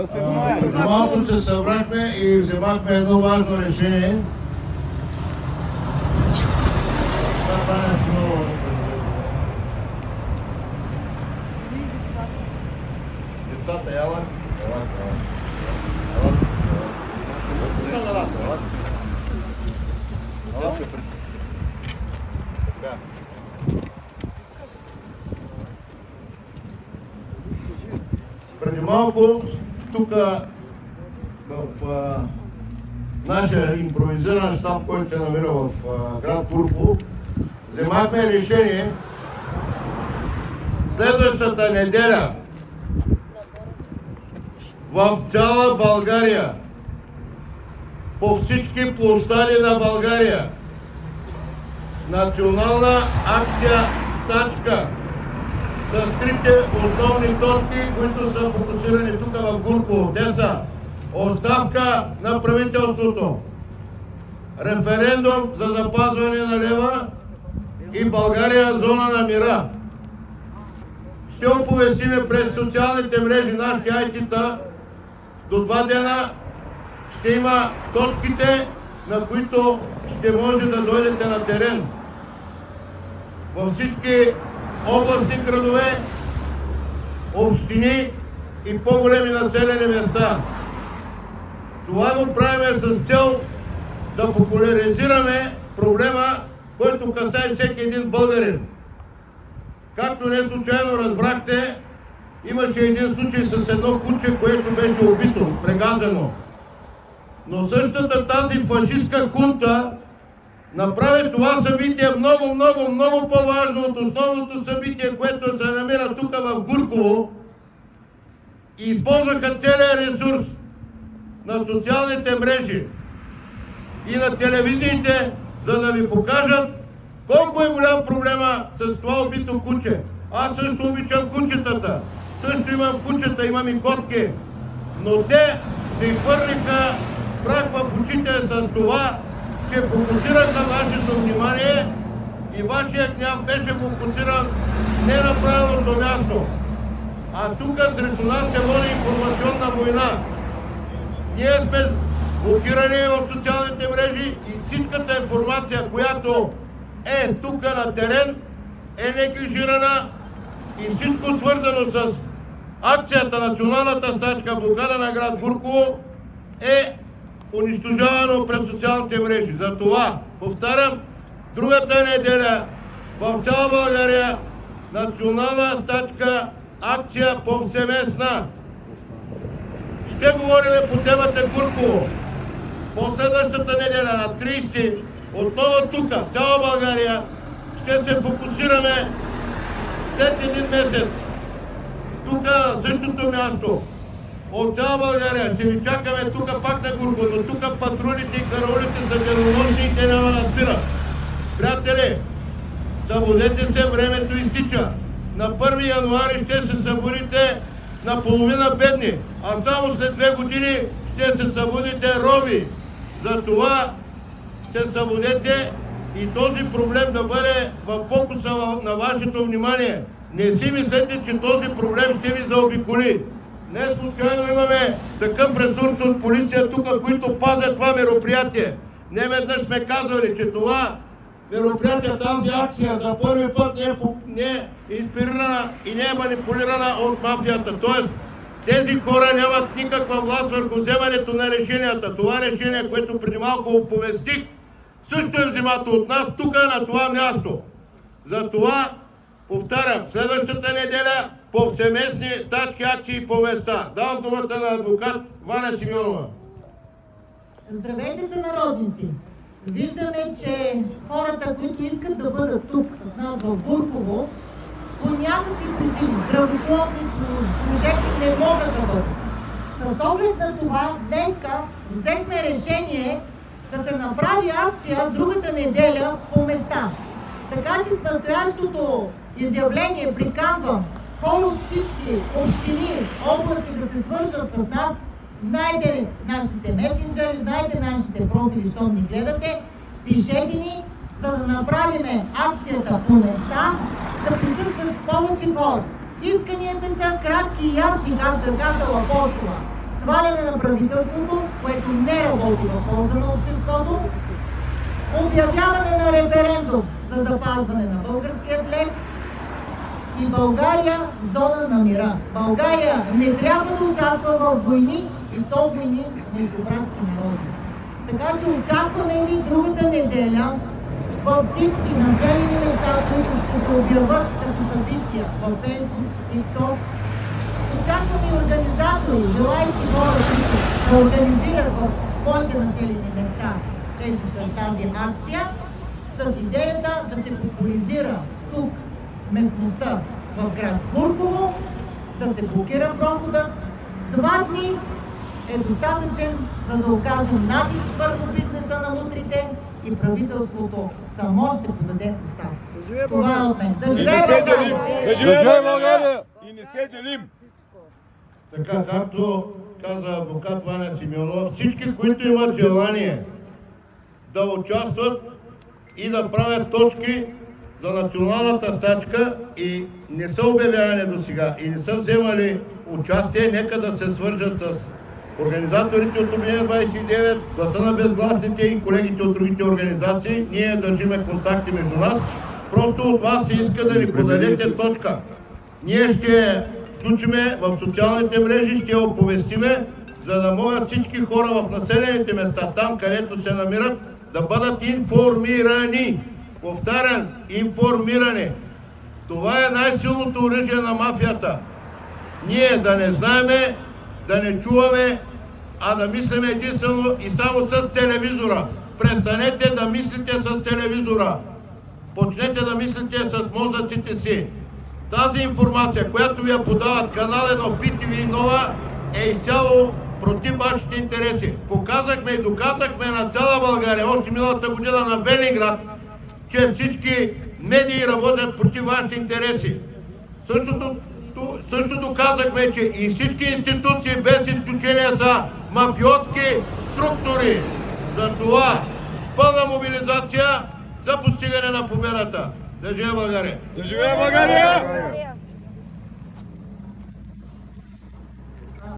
Преди малко се събрахме и вземахме едно важно решение. Децата ялат. Преди малко тук в нашия импровизиран щаб, който се намира в град Турку, вземахме решение следващата неделя в цяла България, по всички площади на България, национална акция "Стачка" с трите основни точки, които са фокусирани тук в Гурково. Те са: оставка на правителството, референдум за запазване на лева и България зона на мира. Ще оповестиме през социалните мрежи нашите IT-та. До 2 дена ще има точките, на които ще може да дойдете на терен. Във всички областни градове, общини и по-големи населени места. Това го правим с цел да популяризираме проблема, който касае всеки един българин. Както не случайно разбрахте, имаше един случай с едно куче, което беше убито, прегазено. Но същата тази фашистка хунта направи това събитие много по-важно от основното събитие, което се намира тук в Гурково, и използваха целият ресурс на социалните мрежи и на телевизиите, за да ви покажат колко е голям проблема с това убито куче. Аз също обичам кучетата, също имам кучета, имам и котки, но те ви хвърлиха прах в очите с това, че фокусират на вашето внимание и вашия гняв беше фокусиран не на правилното място. А тук срещу нас се води информационна война. Ние сме блокирани в социалните мрежи и всичката информация, която е тук на терен, е неглижирана и всичко свързано с акцията "Националната стачка", блокада на град Гурково, е унищожавано през социалните мрежи. Затова, повтарям, другата неделя в цяла България национална стачка, акция повсеместна. Ще говорим по темата Гурково. Последващата неделя на 30 отново тук, в цяла България, ще се фокусираме след един месец. Тук на същото място. От цяла България ще ви чакаме тук пак на Гурково, но тук патрулите и караулите са денонощни и те няма да спират. Приятели, събудете се, времето изтича. На 1 януари ще се събудите наполовина бедни, а само след 2 години ще се събудите роби. Затова се събудете и този проблем да бъде в фокуса на вашето внимание. Не си мислете, че този проблем ще ви заобиколи. Не случайно имаме такъв ресурс от полиция тук, които пазят това мероприятие. Не веднъж сме казвали, че това мероприятие, тази акция за първи път не е инспирирана и не е манипулирана от мафията. Тоест, тези хора нямат никаква власт върху вземането на решенията. Това решение, което преди малко оповестих, също е взимато от нас тук на това място. Затова, повтарям, следващата неделя повсеместни стачки, акции по места. Давам думата на адвокат Ваня Симеонова. Здравейте, сънародници! Виждаме, че хората, които искат да бъдат тук с нас в Гурково, по някакви причини, здравословни служители, не могат да бъдат. С оглед на това, днеска взехме решение да се направи акция другата неделя по места. Така че с настоящото изявление приканвам хора от всички общини, области да се свържат с нас. Знаете нашите месенджери, знаете нашите профили, щом ни гледате. Пишете ни, за да направим акцията по места, да присъстват повече хора. Исканията са кратки и ясни, както е казала Апостола. сваляне на правителството, което не работи в полза на обществото, обявяване на референдум за запазване на българския лев и България зона на мира. България не трябва да участва в войни и то войни между братски народи. Така че очакваме ви другата неделя във всички населени места, които ще се обяват като събития във Facebook, TikTok. Очакваме и организатори, желаещи хора, които да организират в своите населени места тази акция, с идеята да се популяризира тук местността в град Гурково, да се блокира проходът. 2 дни е достатъчен, за да окажем натиск върху бизнеса на мутрите и правителството само ще подаде оставка. Това е от мен. Да живее България! Да живее България! И не се делим! Така, както каза адвокат Ваня Симеонова, всички, които имат желание да участват и да правят точки за националната стачка и не са обявявани до сега и не са вземали участие, нека да се свържат с организаторите от Обединение 29, Гласа на безгласните и колегите от другите организации. Ние държиме контакти между нас. Просто от вас се иска да ни подадете точка. Ние ще включиме в социалните мрежи, ще я оповестиме, за да могат всички хора в населените места, там където се намират, да бъдат информирани. Повтарям, информирани. Това е най-силното оръжие на мафията. Ние да не знаеме, да не чуваме, а да мислиме единствено и само с телевизора. Престанете да мислите с телевизора. Почнете да мислите с мозъците си. Тази информация, която ви я подават канал 1, BTV и Нова, е изцяло против вашите интереси. Показахме и доказахме на цяла България, още миналата година на Велинград, че всички медии работят против вашите интереси. Също доказахме, че и всички институции без изключение са мафиотски структури. Затова пълна мобилизация за постигане на победата. Да живее България! Да живее България!